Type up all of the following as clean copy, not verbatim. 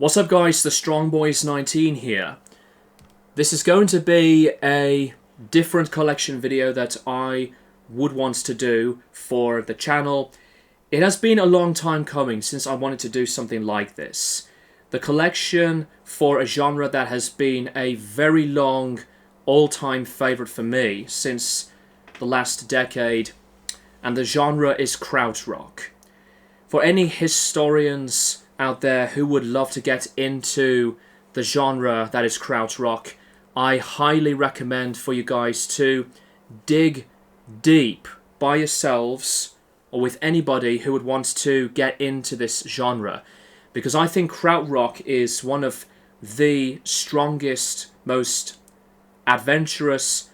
What's up guys, the Strong Boys 19 here. This is going to be a different collection video that I would want to do for the channel. It has been a long time coming since I wanted to do something like this. The collection for a genre that has been a very long all-time favourite for me since the last decade, and the genre is krautrock. For any historians out there who would love to get into the genre that is krautrock, I highly recommend for you guys to dig deep by yourselves or with anybody who would want to get into this genre, because I think krautrock is one of the strongest, most adventurous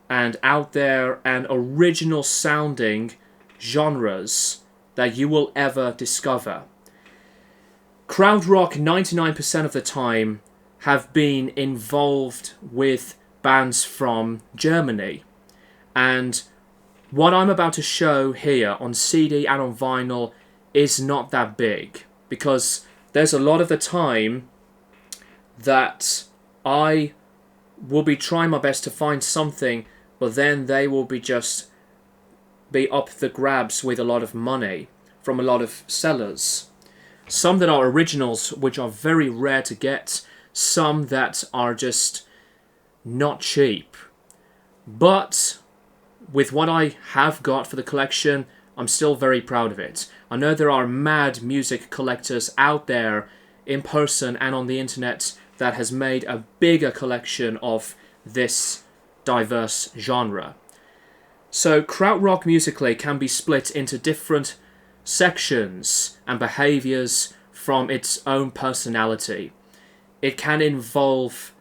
and out there and original sounding genres that you will ever discover. Krautrock 99% of the time have been involved with bands from Germany, and what I'm about to show here on CD and on vinyl is not that big, because there's a lot of the time that I will be trying my best to find something, but then they will be just be up the grabs with a lot of money from a lot of sellers. Some that are originals, which are very rare to get. Some that are just not cheap. But with what I have got for the collection, I'm still very proud of it. I know there are mad music collectors out there in person and on the internet that has made a bigger collection of this diverse genre. So krautrock musically can be split into different sections and behaviors from its own personality. It can involve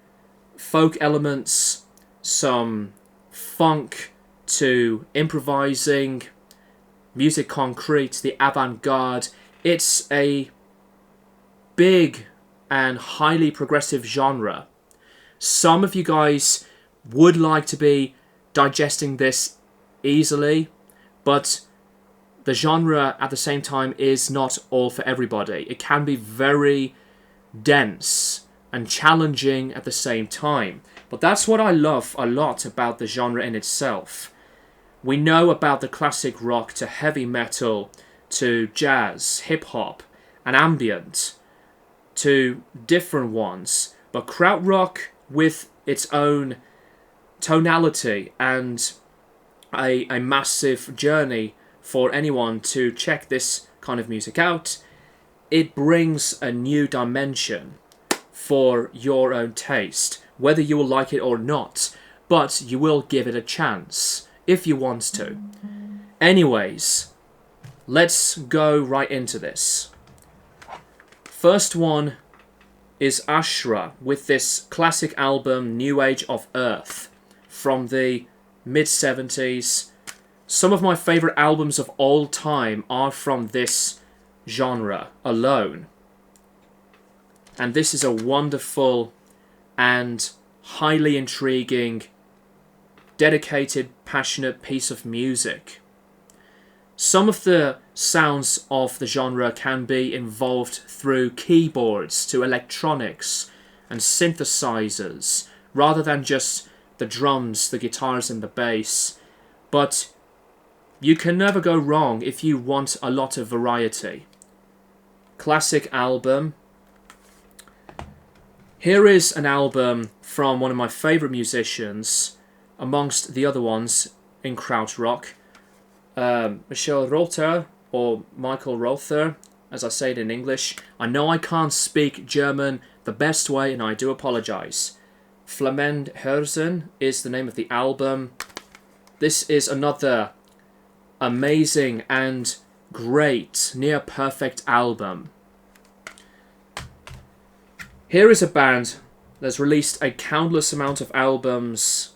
folk elements, some funk to improvising, music concrete, the avant-garde. It's a big and highly progressive genre. Some of you guys would like to be digesting this easily, but the genre at the same time is not all for everybody. It can be very dense and challenging at the same time. But that's what I love a lot about the genre in itself. We know about the classic rock to heavy metal to jazz, hip-hop and ambient to different ones. But krautrock, with its own tonality and a massive journey for anyone to check this kind of music out, it brings a new dimension for your own taste, whether you will like it or not, but you will give it a chance if you want to. Anyways, let's go right into this. First one is Ashra with this classic album New Age of Earth from the mid-70s. Some of my favourite albums of all time are from this genre alone. And this is a wonderful and highly intriguing, dedicated, passionate piece of music. Some of the sounds of the genre can be involved through keyboards to electronics and synthesizers, rather than just the drums, the guitars and the bass. But you can never go wrong if you want a lot of variety. Classic album. Here is an album from one of my favourite musicians, amongst the other ones in krautrock, Michael Rother, or Michael Rother, as I say it in English. I know I can't speak German the best way, and I do apologise. Flammend Herzen is the name of the album. This is another amazing and great, near perfect album. Here is a band that's released a countless amount of albums,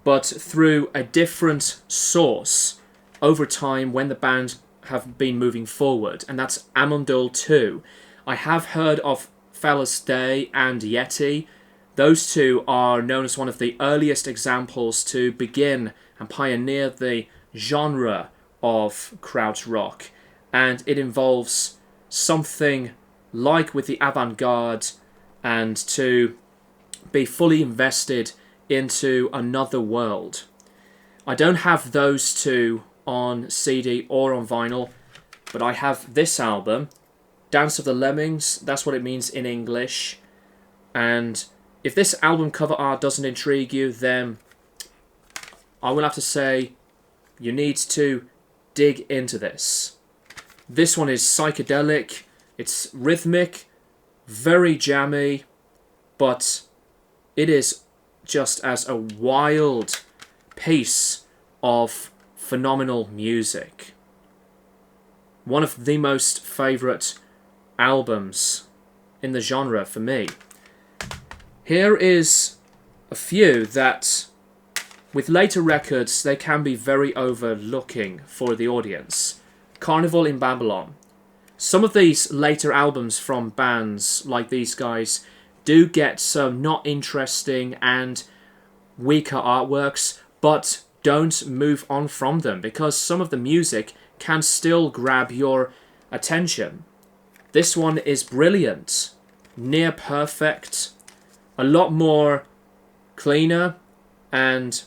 but through a different source over time when the band have been moving forward, and that's Amundul 2. I have heard of Fella's Day and Yeti. Those two are known as one of the earliest examples to begin and pioneer the genre of krautrock, and it involves something like with the avant-garde and to be fully invested into another world. I don't have those two on CD or on vinyl, but I have this album, Dance of the Lemmings, that's what it means in English. And if this album cover art doesn't intrigue you, then I will have to say you need to dig into this. This one is psychedelic, it's rhythmic, very jammy, but it is just as a wild piece of phenomenal music. One of the most favourite albums in the genre for me. Here is a few that, with later records, they can be very overlooking for the audience. Carnival in Babylon. Some of these later albums from bands like these guys do get some not interesting and weaker artworks, but don't move on from them because some of the music can still grab your attention. This one is brilliant, near perfect, a lot more cleaner and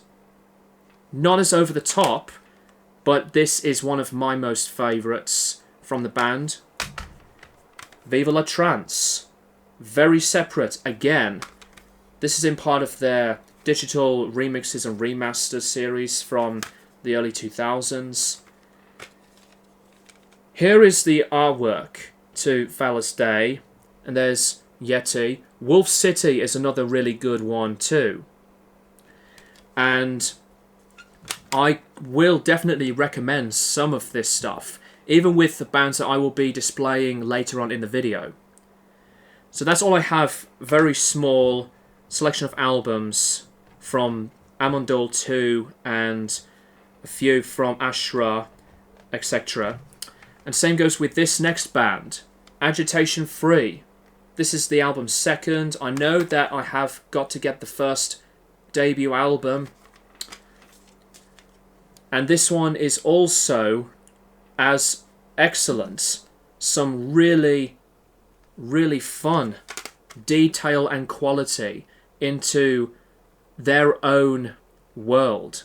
not as over the top, but this is one of my most favourites from the band. Viva la Trance. Very separate again. This is in part of their digital remixes and remasters series from the early 2000s. Here is the artwork to Phallus Day, and there's Yeti. Wolf City is another really good one too. And I will definitely recommend some of this stuff, even with the bands that I will be displaying later on in the video. So that's all I have, very small selection of albums from Amondul 2 and a few from Ashra, etc. And same goes with this next band, Agitation Free. This is the album's second. I know that I have got to get the first debut album. And this one is also as excellent. Some really, really fun detail and quality into their own world.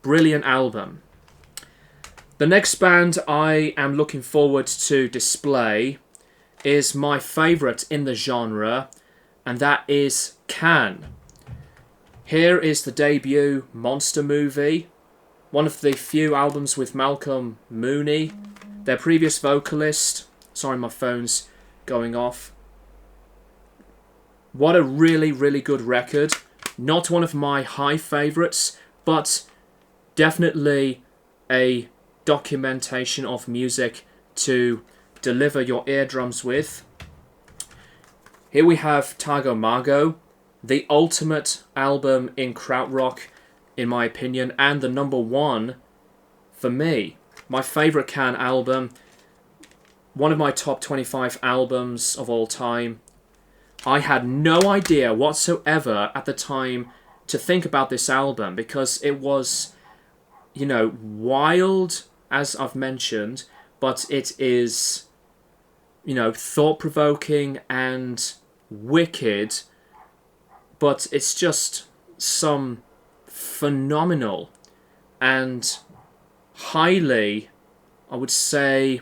Brilliant album. The next band I am looking forward to display is my favourite in the genre, and that is Can. Here is the debut Monster Movie, one of the few albums with Malcolm Mooney, their previous vocalist. Sorry, my phone's going off. What a really, really good record. Not one of my high favourites, but definitely a documentation of music to deliver your eardrums with. Here we have Tago Mago, the ultimate album in Krautrock, in my opinion, and the number one for me. My favourite Can album, one of my top 25 albums of all time. I had no idea whatsoever at the time to think about this album because it was, you know, wild, as I've mentioned, but it is, you know, thought-provoking and wicked, but it's just some phenomenal and highly, I would say,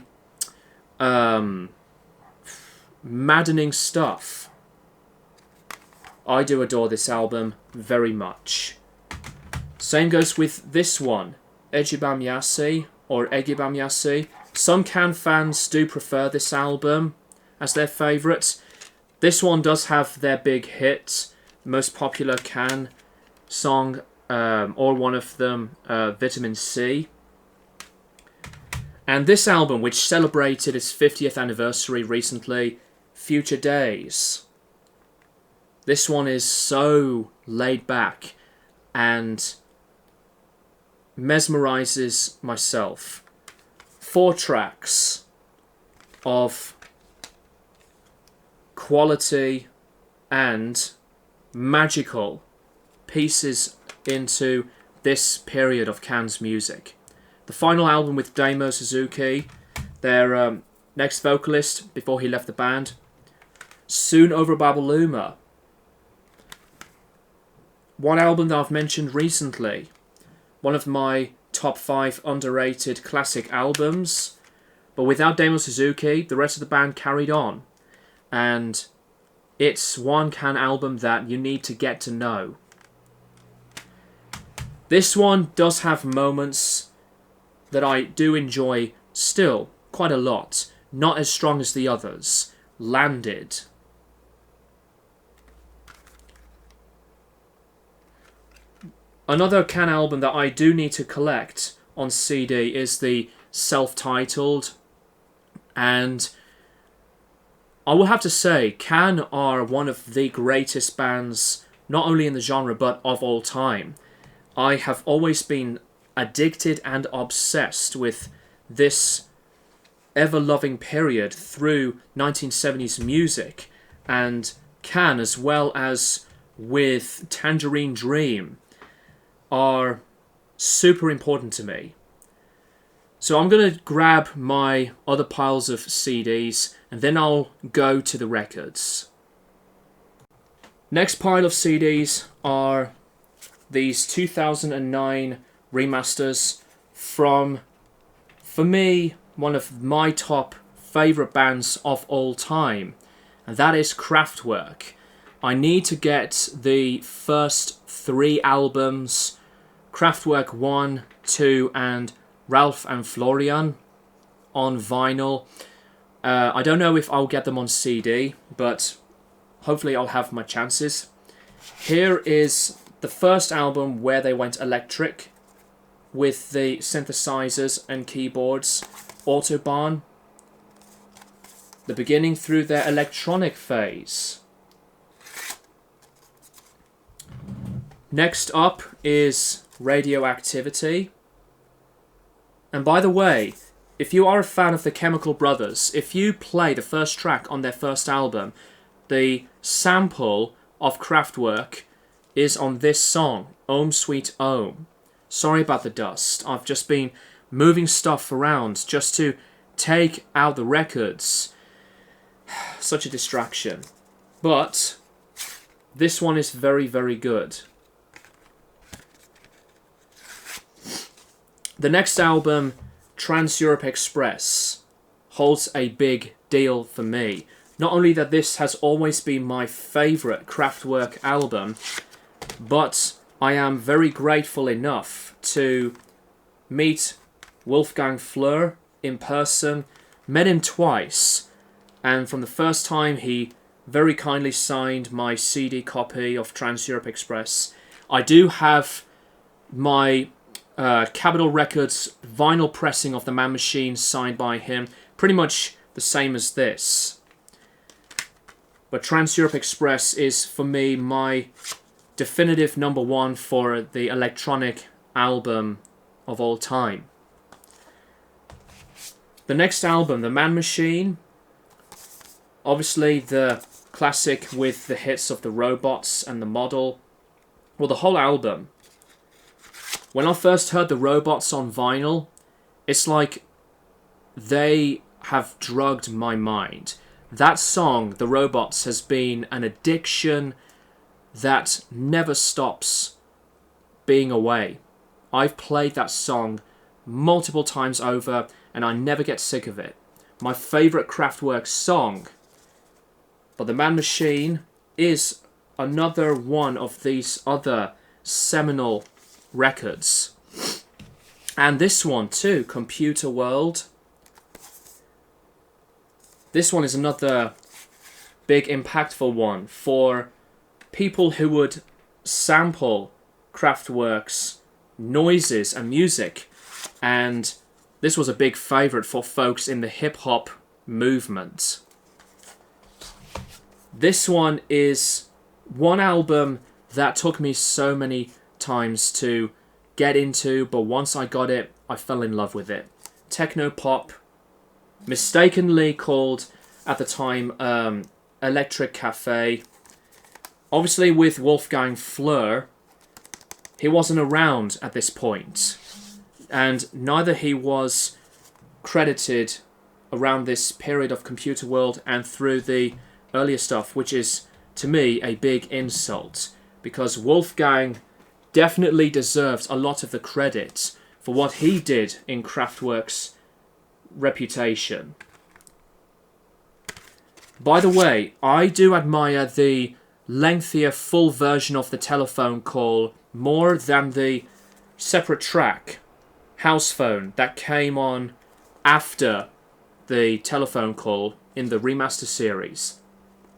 maddening stuff. I do adore this album very much. Same goes with this one, Ejibam Yassi, or Egibam Yassi. Some Can fans do prefer this album as their favourite. This one does have their big hit, most popular Can song, or one of them, Vitamin C. And this album, which celebrated its 50th anniversary recently, Future Days. This one is so laid back and mesmerizes myself. 4 tracks of quality and magical pieces into this period of Can's music. The final album with Damo Suzuki, their next vocalist before he left the band. Soon Over Babaluma. One album that I've mentioned recently. One of my top 5 underrated classic albums. But without Damo Suzuki, the rest of the band carried on. And it's one Can album that you need to get to know. This one does have moments that I do enjoy still quite a lot. Not as strong as the others. Landed. Another Can album that I do need to collect on CD is the self-titled. And I will have to say, Can are one of the greatest bands, not only in the genre, but of all time. I have always been addicted and obsessed with this ever-loving period through 1970s music. And Can, as well as with Tangerine Dream, are super important to me. So I'm going to grab my other piles of CDs and then I'll go to the records. Next pile of CDs are these 2009 remasters from, for me, one of my top favourite bands of all time, and that is Kraftwerk. I need to get the first 3 albums, Kraftwerk 1, 2 and Ralph and Florian, on vinyl. I don't know if I'll get them on CD, but hopefully I'll have my chances. Here is the first album where they went electric with the synthesizers and keyboards, Autobahn. The beginning through their electronic phase. Next up is Radioactivity. And by the way, if you are a fan of the Chemical Brothers, if you play the first track on their first album, the sample of Kraftwerk is on this song, Om Sweet Om. Sorry about the dust. I've just been moving stuff around just to take out the records. Such a distraction. But this one is very, very good. The next album, Trans-Europe Express, holds a big deal for me. Not only that this has always been my favourite Kraftwerk album, but I am very grateful enough to meet Wolfgang Flür in person. Met him twice, and from the first time he very kindly signed my CD copy of Trans-Europe Express. I do have my Capitol Records vinyl pressing of The Man Machine signed by him, pretty much the same as this. But Trans-Europe Express is for me my definitive number 1 for the electronic album of all time. The next album, The Man Machine, obviously the classic with the hits of The Robots and The Model. Well, the whole album. When I first heard The Robots on vinyl, it's like they have drugged my mind. That song, The Robots, has been an addiction that never stops being away. I've played that song multiple times over and I never get sick of it. My favourite Kraftwerk song. But The Man Machine is another one of these other seminal records. And this one too, Computer World. This one is another big impactful one for people who would sample Kraftwerk's noises and music. And this was a big favourite for folks in the hip-hop movement. This one is one album that took me so many times to get into, but once I got it, I fell in love with it. Techno pop, mistakenly called at the time Electric Cafe. Obviously with Wolfgang Flür, he wasn't around at this point, and neither he was credited around this period of Computer World and through the earlier stuff, which is, to me, a big insult. Because Wolfgang definitely deserves a lot of the credit for what he did in Kraftwerk's reputation. By the way, I do admire the lengthier full version of the telephone call more than the separate track, House Phone, that came on after the telephone call in the remaster series.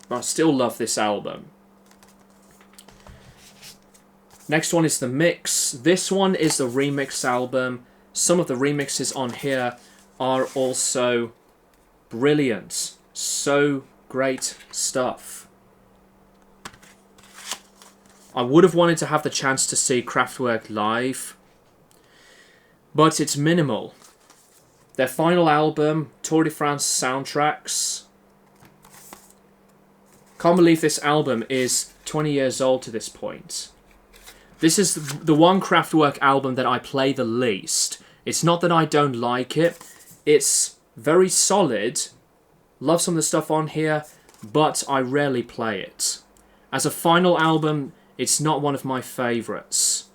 But I still love this album. Next one is the mix. This one is the remix album. Some of the remixes on here are also brilliant. So great stuff. I would have wanted to have the chance to see Kraftwerk live, but it's minimal. Their final album, Tour de France Soundtracks. Can't believe this album is 20 years old to this point. This is the one Kraftwerk album that I play the least. It's not that I don't like it. It's very solid. Love some of the stuff on here, but I rarely play it. As a final album, it's not one of my favourites.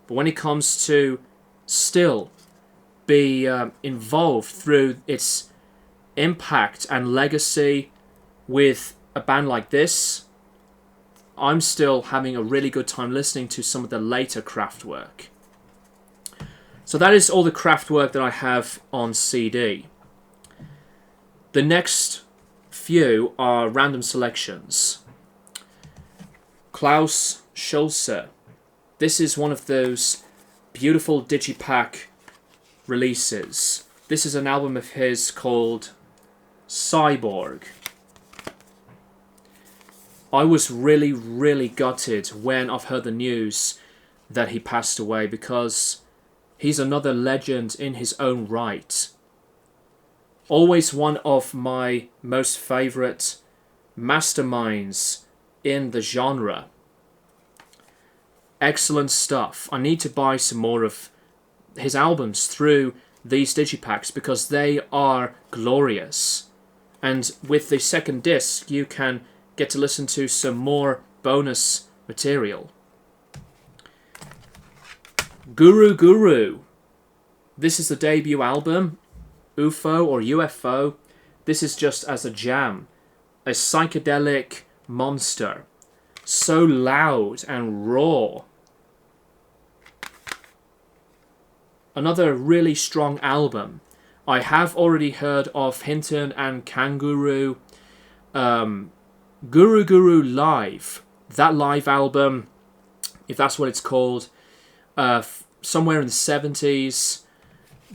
But when it comes to still be involved through its impact and legacy with a band like this, I'm still having a really good time listening to some of the later Kraftwerk. So that is all the Kraftwerk that I have on CD. The next few are random selections. Klaus Schulze. This is one of those beautiful digipack releases. This is an album of his called Cyborg. I was really, really gutted when I've heard the news that he passed away, because he's another legend in his own right. Always one of my most favourite masterminds in the genre. Excellent stuff. I need to buy some more of his albums through these digipacks because they are glorious. And with the second disc, you can get to listen to some more bonus material. Guru Guru. This is the debut album. UFO or UFO. This is just as a jam. A psychedelic monster. So loud and raw. Another really strong album. I have already heard of Hinton and Kangaroo. Guru Guru Live. That live album, if that's what it's called, somewhere in the 70s.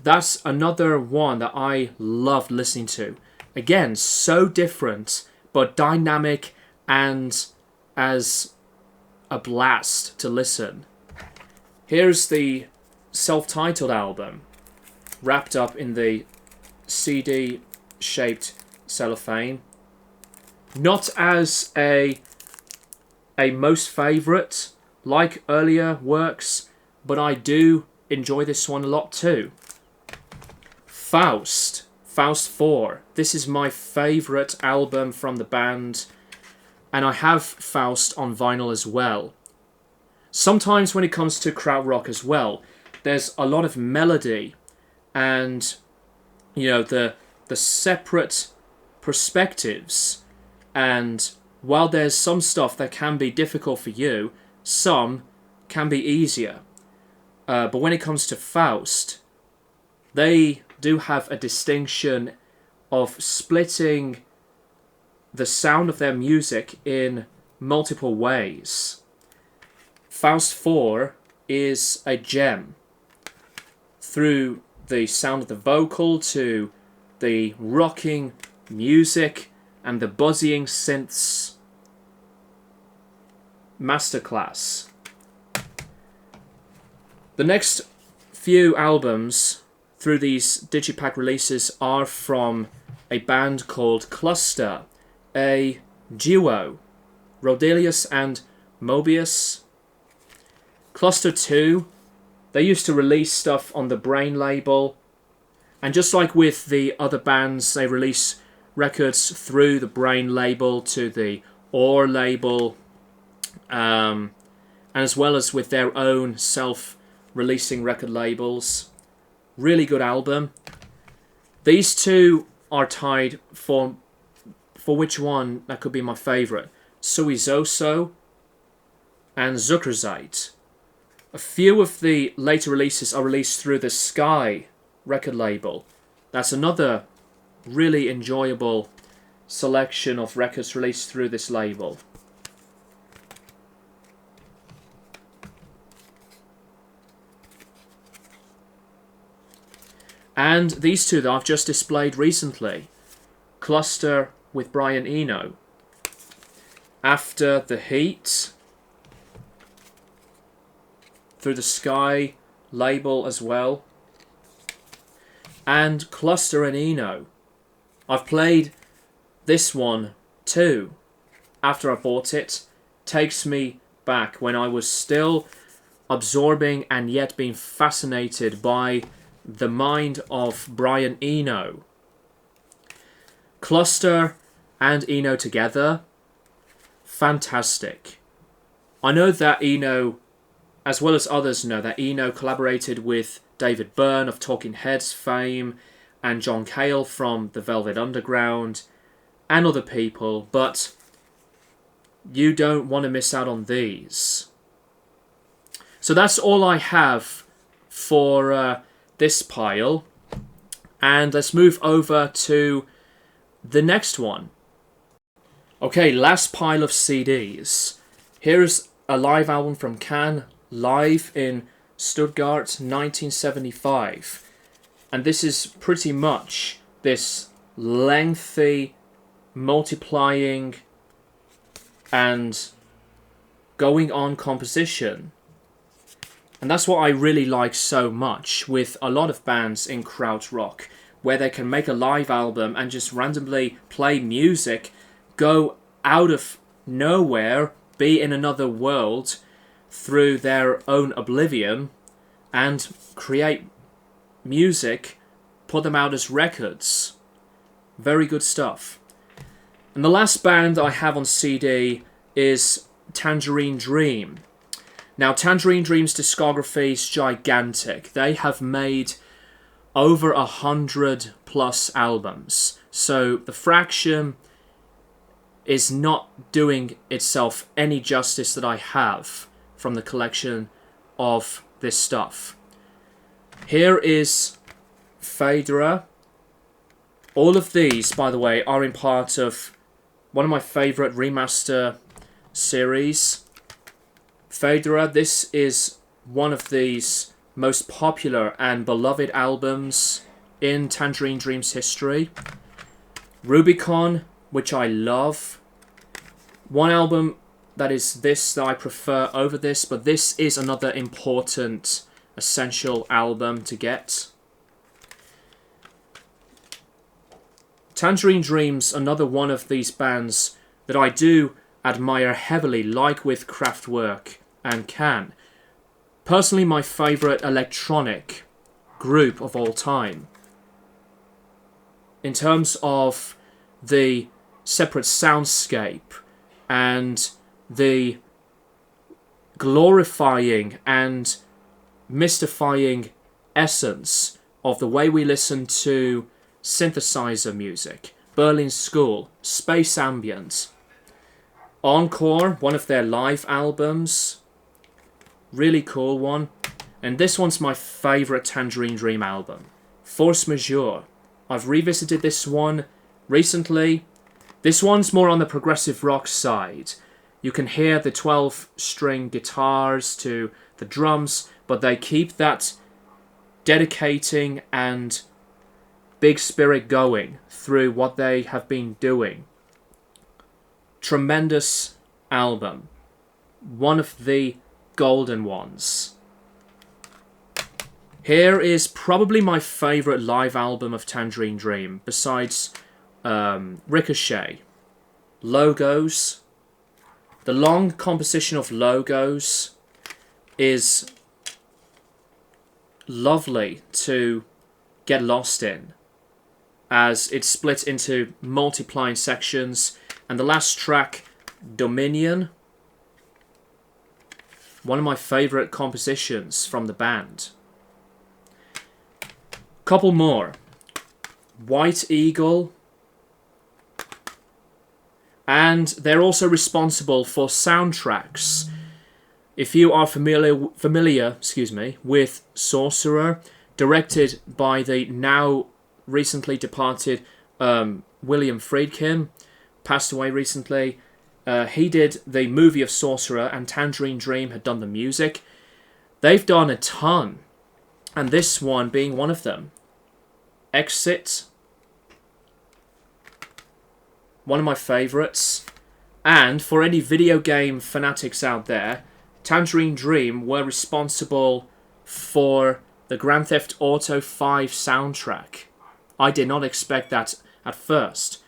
That's another one that I loved listening to. Again, so different, but dynamic and as a blast to listen. Here's the self-titled album, wrapped up in the CD-shaped cellophane. Not as a most favourite, like earlier works, but I do enjoy this one a lot too. Faust 4. This is my favourite album from the band, and I have Faust on vinyl as well. Sometimes when it comes to krautrock as well, there's a lot of melody and, you know, the separate perspectives. And while there's some stuff that can be difficult for you, some can be easier. But when it comes to Faust, they do have a distinction of splitting the sound of their music in multiple ways. Faust 4 is a gem. Through the sound of the vocal to the rocking music and the buzzing synths. Masterclass. The next few albums through these digipack releases are from a band called Cluster, a duo, Rodelius and Mobius. Cluster 2, they used to release stuff on the Brain label, And just like with the other bands, they release records through the Brain label to the Or label, and as well as with their own self-releasing record labels. Really good album. These two are tied for which one that could be my favourite. Suizoso and Zuckerzeit. A few of the later releases are released through the Sky record label. That's another really enjoyable selection of records released through this label. And these two that I've just displayed recently. Cluster with Brian Eno. After the Heat. Through the Sky label as well. And Cluster and Eno. I've played this one too. After I bought it. Takes me back when I was still absorbing and yet being fascinated by the mind of Brian Eno. Cluster and Eno together. Fantastic. I know that Eno, as well as others know, that Eno collaborated with David Byrne of Talking Heads fame and John Cale from the Velvet Underground and other people, but you don't want to miss out on these. So that's all I have for this pile, and let's move over to the next one. Okay, last pile of CDs. Here's a live album from Can, live in Stuttgart 1975, and this is pretty much this lengthy, multiplying and going on composition. And that's what I really like so much with a lot of bands in Krautrock, where they can make a live album and just randomly play music, go out of nowhere, be in another world through their own oblivion, and create music, put them out as records. Very good stuff. And the last band I have on CD is Tangerine Dream. Now, Tangerine Dream's discography is gigantic. They have made over 100 plus albums. So the fraction is not doing itself any justice that I have from the collection of this stuff. Here is Phaedra. All of these, by the way, are in part of one of my favourite remaster series. Phaedra, this is one of these most popular and beloved albums in Tangerine Dream's history. Rubicon, which I love. One album that is this that I prefer over this, but this is another important, essential album to get. Tangerine Dream's another one of these bands that I do admire heavily, like with Kraftwerk and Can. Personally, my favourite electronic group of all time. In terms of the separate soundscape and the glorifying and mystifying essence of the way we listen to synthesizer music, Berlin School, Space Ambient, Encore, one of their live albums, really cool one, and this one's my favourite Tangerine Dream album, Force Majeure. I've revisited this one recently. This one's more on the progressive rock side. You can hear the 12-string guitars to the drums, but they keep that dedicating and big spirit going through what they have been doing. Tremendous album. One of the golden ones. Here is probably my favourite live album of Tangerine Dream, besides Ricochet. Logos. The long composition of Logos is lovely to get lost in, as it's split into multiplying sections. And the last track, Dominion, one of my favourite compositions from the band. Couple more. White Eagle. And they're also responsible for soundtracks. If you are familiar, with Sorcerer, directed by the now recently departed William Friedkin, passed away recently. He did the movie of Sorcerer, and Tangerine Dream had done the music. They've done a ton, and this one being one of them. Exit, one of my favourites. And for any video game fanatics out there, Tangerine Dream were responsible for the Grand Theft Auto 5 soundtrack. I did not expect that at first.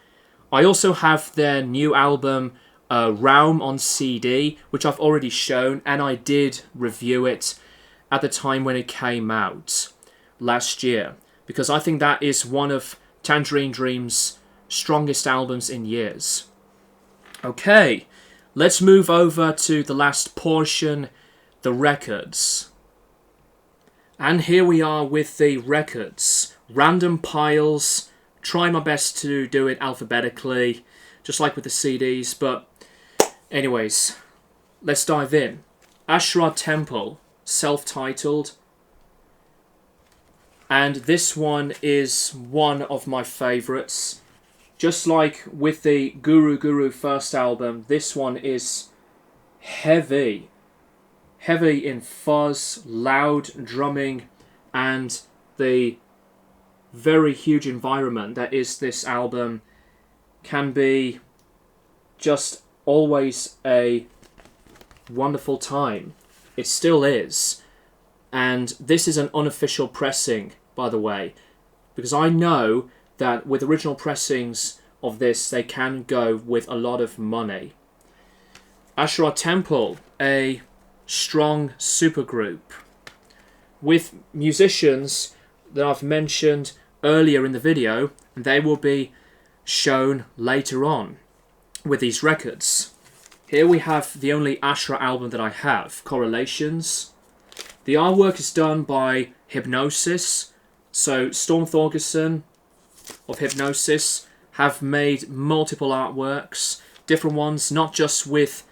I also have their new album, Realm, on CD, which I've already shown, and I did review it at the time when it came out last year, because I think that is one of Tangerine Dream's strongest albums in years. Okay, let's move over to the last portion, the records. And here we are with the records. Random piles. Try my best to do it alphabetically, just like with the CDs, but anyways, let's dive in. Asherah Temple, self-titled. And this one is one of my favourites. Just like with the Guru first album, this one is heavy. Heavy in fuzz, loud drumming, and the very huge environment that is this album can be just always a wonderful time. It still is. And this is an unofficial pressing, by the way, because I know that with original pressings of this, they can go with a lot of money. Asherah Temple, a strong supergroup with musicians that I've mentioned earlier in the video, and they will be shown later on with these records. Here we have the only Asherah album that I have, Correlations. The artwork is done by Hypnosis, so Storm Thorgerson of Hypnosis have made multiple artworks, different ones, not just with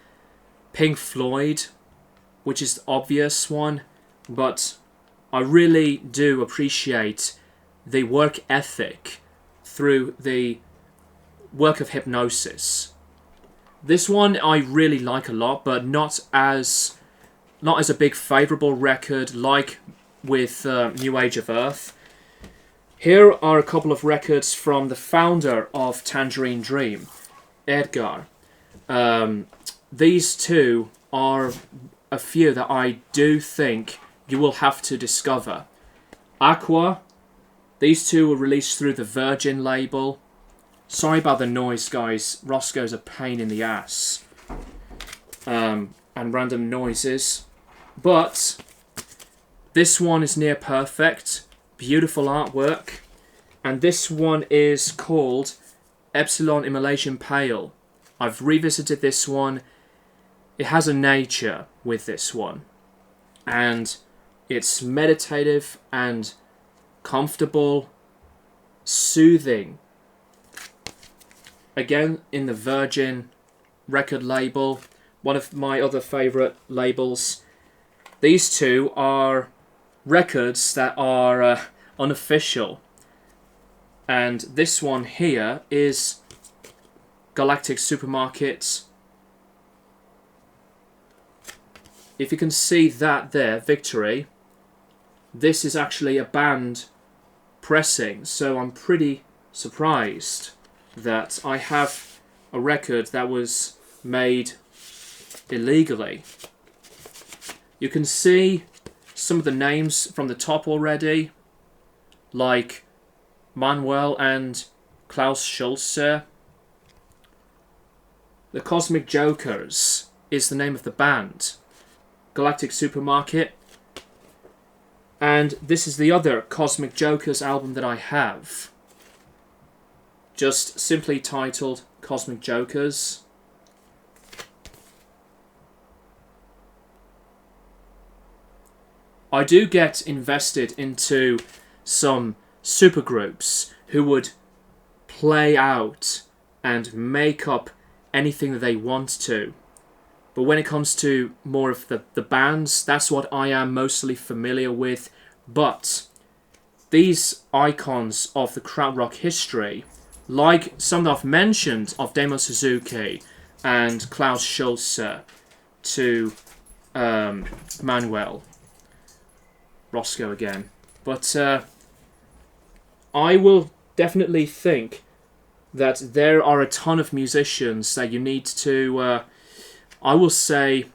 Pink Floyd, which is the obvious one, but I really do appreciate the work ethic through the work of Hypnosis. This one I really like a lot, but not as a big favourable record like with New Age of Earth. Here are a couple of records from the founder of Tangerine Dream, Edgar. These two are a few that I do think you will have to discover. Aqua, these two were released through the Virgin label. Sorry about the noise, guys. Roscoe's a pain in the ass. And random noises. But this one is near perfect. Beautiful artwork. And this one is called Epsilon Immolation Pale. I've revisited this one. It has a nature with this one. And it's meditative and comfortable, soothing. Again, in the Virgin record label, one of my other favourite labels. These two are records that are unofficial. And this one here is Galactic Supermarket. If you can see that there, Victory, this is actually a band pressing, so I'm pretty surprised that I have a record that was made illegally. You can see some of the names from the top already, like Manuel and Klaus Schulze. The Cosmic Jokers is the name of the band. Galactic Supermarket. And this is the other Cosmic Jokers album that I have. Just simply titled Cosmic Jokers. I do get invested into some supergroups who would play out and make up anything that they want to. But when it comes to more of the bands, that's what I am mostly familiar with. But these icons of the krautrock history, like some that I've mentioned of Demo Suzuki and Klaus Schulze to Manuel Roscoe again. But I will definitely think that there are a ton of musicians that you need to, I will say,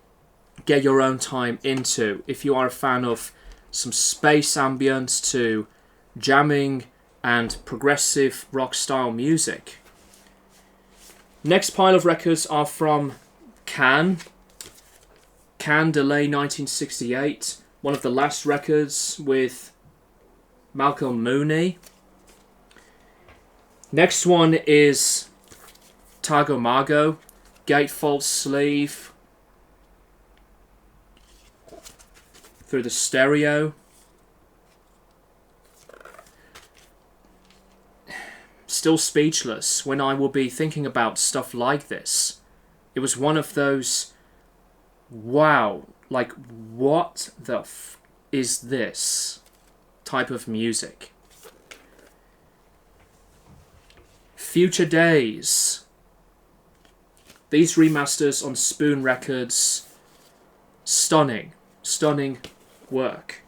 get your own time into. If you are a fan of some space ambience to jamming and progressive rock style music. Next pile of records are from Can. Can Delay 1968. One of the last records with Malcolm Mooney. Next one is Tago Mago, Gatefold Sleeve, Through the Stereo. Still speechless when I will be thinking about stuff like this. It was one of those, wow, like what the is this type of music? Future Days. These remasters on Spoon Records, stunning, stunning work.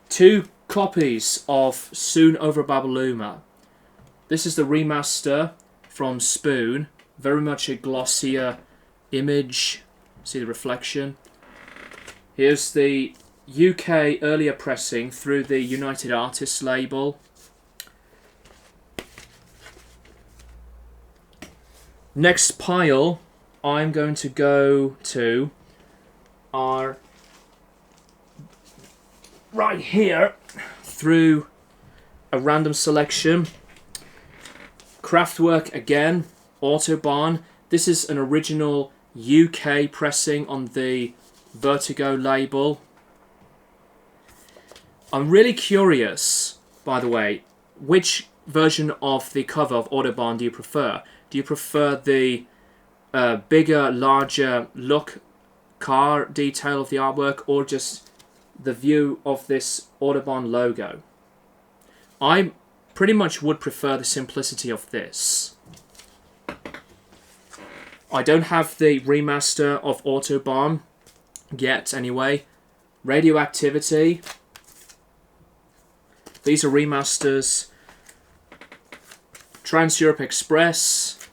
2 copies of Soon Over Babaluma. This is the remaster from Spoon, very much a glossier image. See the reflection. Here's the UK earlier pressing through the United Artists label. Next pile I'm going to go to are right here through a random selection. Kraftwerk again, Autobahn. This is an original UK pressing on the Vertigo label. I'm really curious, by the way, which version of the cover of Autobahn do you prefer? Do you prefer the bigger, larger look car detail of the artwork, or just the view of this Autobahn logo? I pretty much would prefer the simplicity of this. I don't have the remaster of Autobahn yet anyway. Radioactivity. These are remasters. Trans-Europe Express.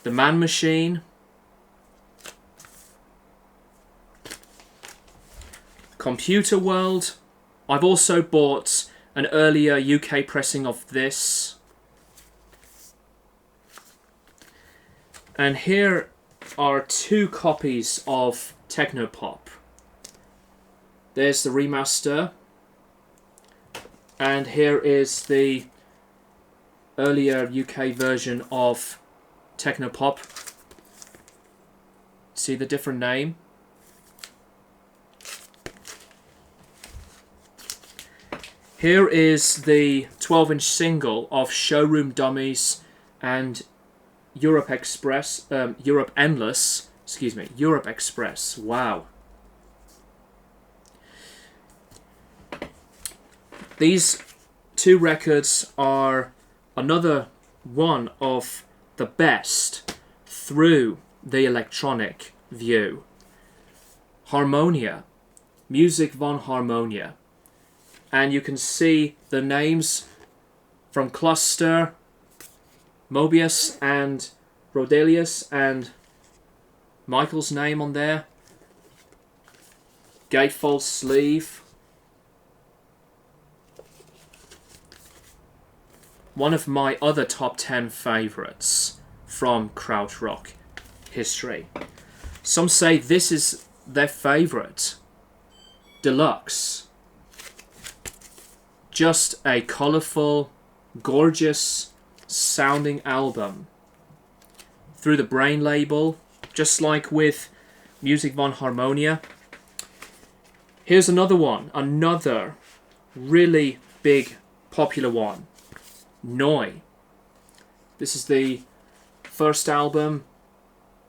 The Man Machine. Computer World. I've also bought an earlier UK pressing of this. And here are 2 copies of Technopop. There's the remaster. And here is the earlier UK version of Technopop. See the different name? Here is the 12-inch single of Showroom Dummies and Europe Express, Europe Endless, excuse me, Europe Express. Wow. These 2 records are another one of the best through the electronic view. Harmonia, Music von Harmonia. And you can see the names from Cluster, Mobius and Rodelius, and Michael's name on there. Gatefold Sleeve. One of my other top 10 favourites from Krautrock history. Some say this is their favourite. Deluxe. Just a colourful, gorgeous sounding album. Through the Brain label, just like with Music von Harmonia. Here's another one, another really big popular one. Neu. This is the first album.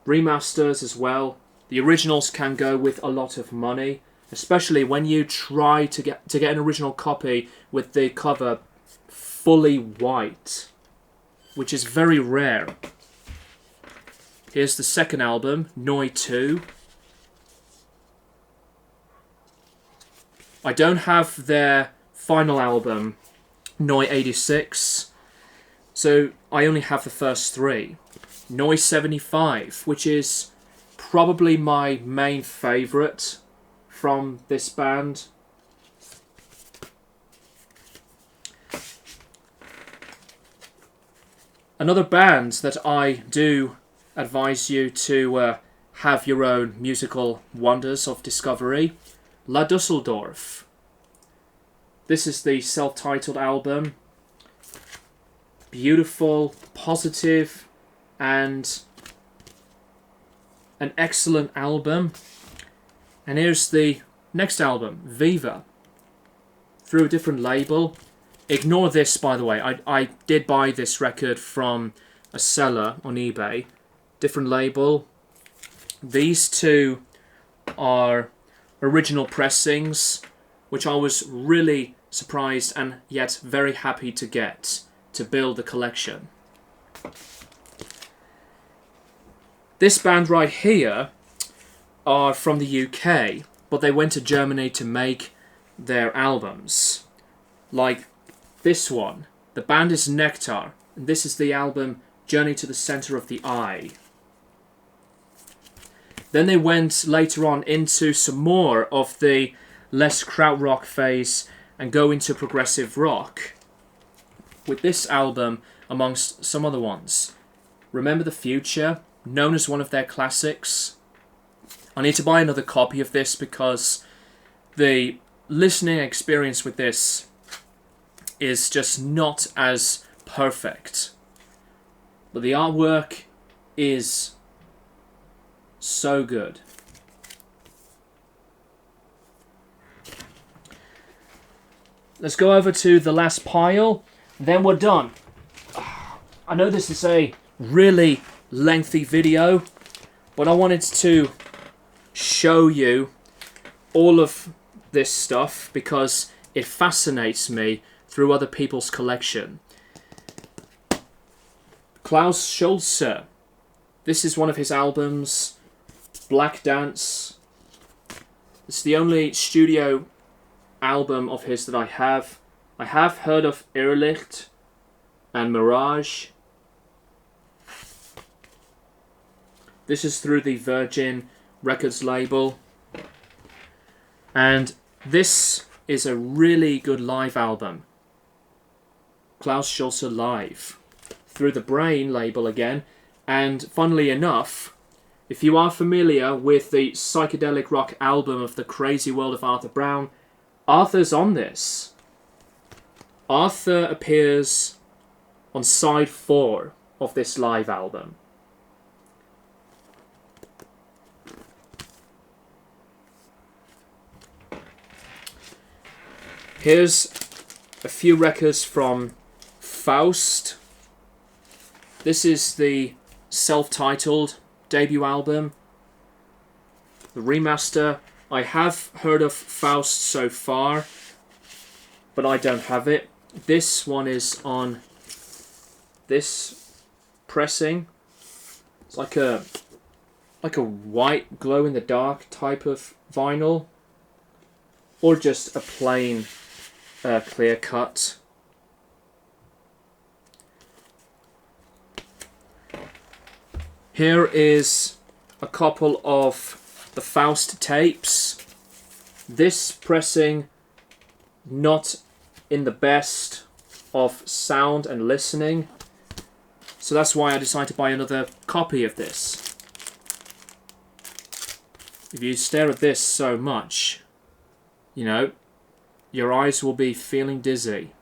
Remasters as well. The originals can go with a lot of money, especially when you try to get an original copy with the cover fully white, which is very rare. Here's the second album, Neu 2. I don't have their final album, Neu 86, so I only have the first three. Neu 75, which is probably my main favourite from this band. Another band that I do advise you to have your own musical wonders of discovery, La Dusseldorf. This is the self-titled album. Beautiful, positive, and an excellent album. And here's the next album, Viva, through a different label. Ignore this, by the way. I did buy this record from a seller on eBay. Different label. These two are original pressings, which I was really surprised and yet very happy to get to build the collection. This band right here are from the UK, but they went to Germany to make their albums. Like this one. The band is Nectar, and this is the album Journey to the Center of the Eye. Then they went later on into some more of the less krautrock phase and go into progressive rock with this album amongst some other ones. Remember the Future, known as one of their classics. I need to buy another copy of this because the listening experience with this is just not as perfect. But the artwork is so good. Let's go over to the last pile, then we're done. I know this is a really lengthy video, but I wanted to show you all of this stuff because it fascinates me through other people's collection. Klaus Schulze. This is one of his albums, Black Dance. It's the only studio album of his that I have. I have heard of Irrlicht and Mirage. This is through the Virgin Records label. And this is a really good live album. Klaus Schulze Live. Through the Brain label again. And funnily enough, if you are familiar with the psychedelic rock album of The Crazy World of Arthur Brown, Arthur's on this. Arthur appears on side 4 of this live album. Here's a few records from Faust. This is the self-titled debut album. The remaster. I have heard of Faust so far, but I don't have it. This one is on this pressing. It's like a white glow-in-the-dark type of vinyl, or just a plain clear cut. Here is a couple of the Faust tapes. This pressing not in the best of sound and listening, so that's why I decided to buy another copy of this. if you stare at this so much, you know, your eyes will be feeling dizzy.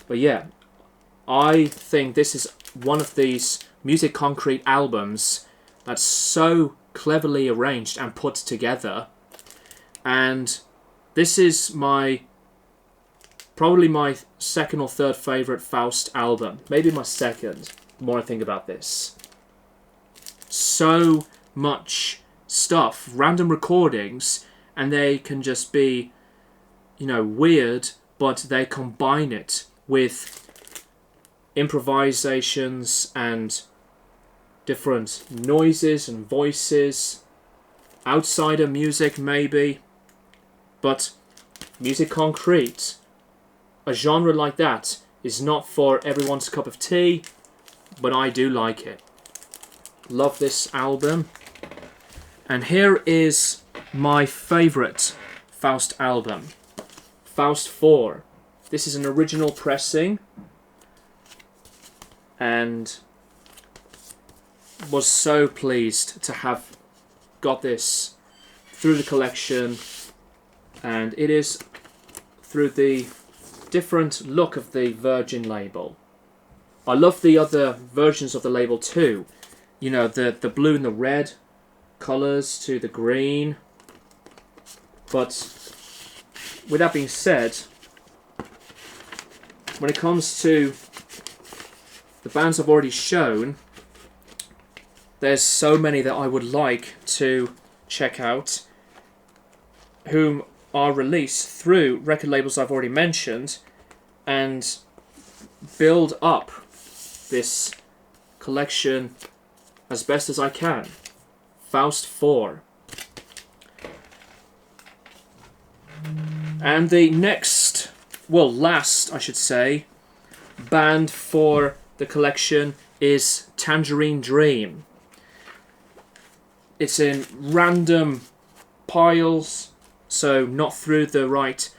But yeah, I think this is one of these Music Concrete albums that's so cleverly arranged and put together. And this is probably my second or third favourite Faust album. Maybe my second, the more I think about this. So much stuff, random recordings, and they can just be, you know, weird, but they combine it with improvisations and different noises and voices, outsider music maybe, but Music Concrete, a genre like that, is not for everyone's cup of tea, but I do like it. Love this album. And here is my favourite Faust album, Faust 4. This is an original pressing, and was so pleased to have got this through the collection, and it is through the different look of the Virgin label. I love the other versions of the label too, you know, the blue and the red colours to the green, but with that being said, when it comes to the bands I've already shown, there's so many that I would like to check out, whom are released through record labels I've already mentioned, and build up this collection as best as I can. Faust 4. And the next, well, last, I should say, band for the collection is Tangerine Dream. It's in random piles, so not through the right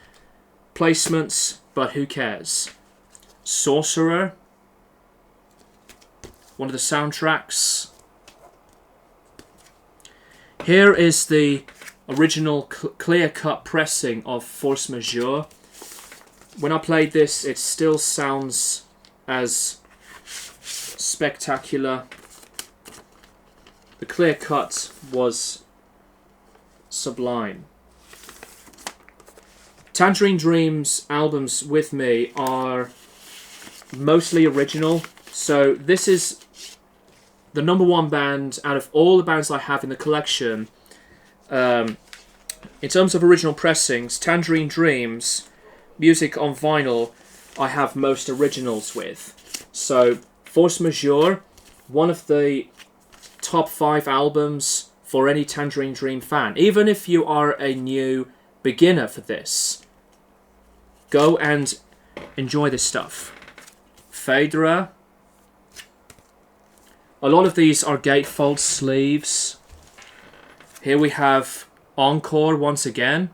placements, but who cares. Sorcerer, one of the soundtracks. Here is the original clear-cut pressing of Force Majeure. When I played this, it still sounds as spectacular. The clear cut was sublime. Tangerine Dream's albums with me are mostly original, so this is the number one band out of all the bands I have in the collection. In terms of original pressings, Tangerine Dream's music on vinyl I have most originals with. So Force Majeure, one of the top 5 albums for any Tangerine Dream fan. Even if you are a new beginner for this, go and enjoy this stuff. Phaedra. A lot of these are gatefold sleeves. Here we have Encore once again.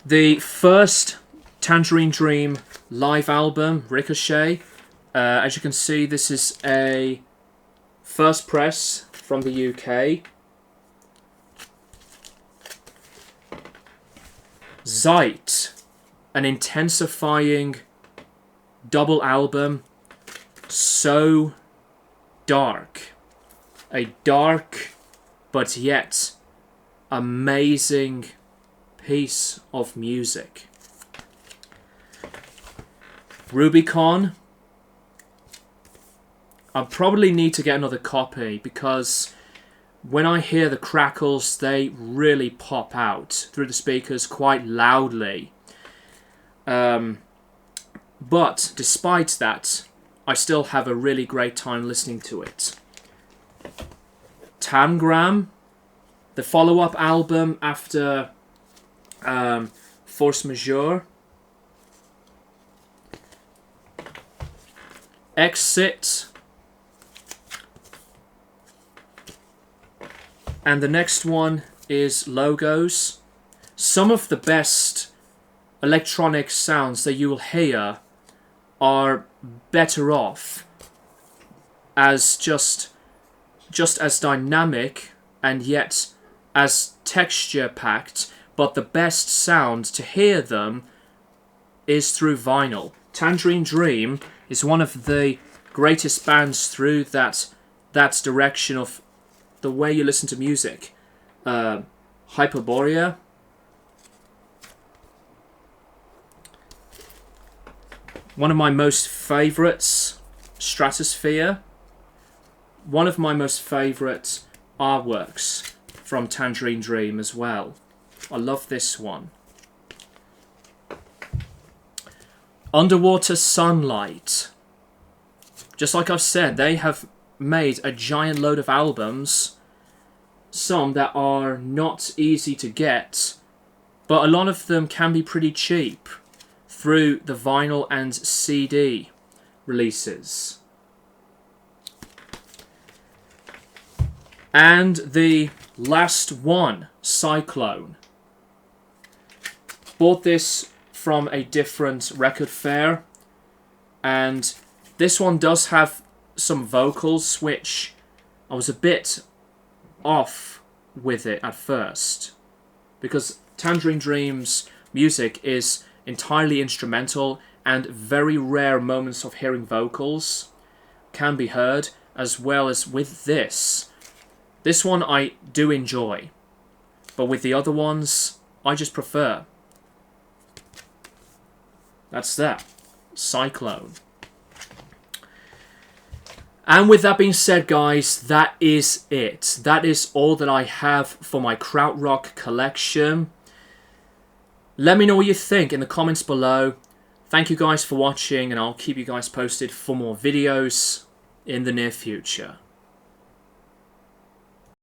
The first Tangerine Dream live album, Ricochet. As you can see, this is a first press from the UK. Zeit, an intensifying double album, so dark. A dark but yet amazing piece of music. Rubicon. I probably need to get another copy because when I hear the crackles, they really pop out through the speakers quite loudly. But despite that, I still have a really great time listening to it. Tangram, the follow-up album after Force Majeure. Exit. And the next one is Logos. Some of the best electronic sounds that you will hear are better off as just just as dynamic and yet as texture packed, but the best sound to hear them is through vinyl. Tangerine Dream is one of the greatest bands through that direction of the way you listen to music. Hyperborea, one of my most favourites. Stratosphere, one of my most favourite artworks from Tangerine Dream as well. I love this one. Underwater Sunlight. Just like I've said, they have made a giant load of albums, some that are not easy to get, but a lot of them can be pretty cheap through the vinyl and CD releases. And the last one, Cyclone. Bought this from a different record fair, and this one does have some vocals which I was a bit off with it at first, because Tangerine Dream's music is entirely instrumental, and very rare moments of hearing vocals can be heard, as well as with this. This one I do enjoy, but with the other ones I just prefer. That's that. Cyclone. And with that being said, guys, that is it. That is all that I have for my Krautrock collection. Let me know what you think in the comments below. Thank you guys for watching, and I'll keep you guys posted for more videos in the near future.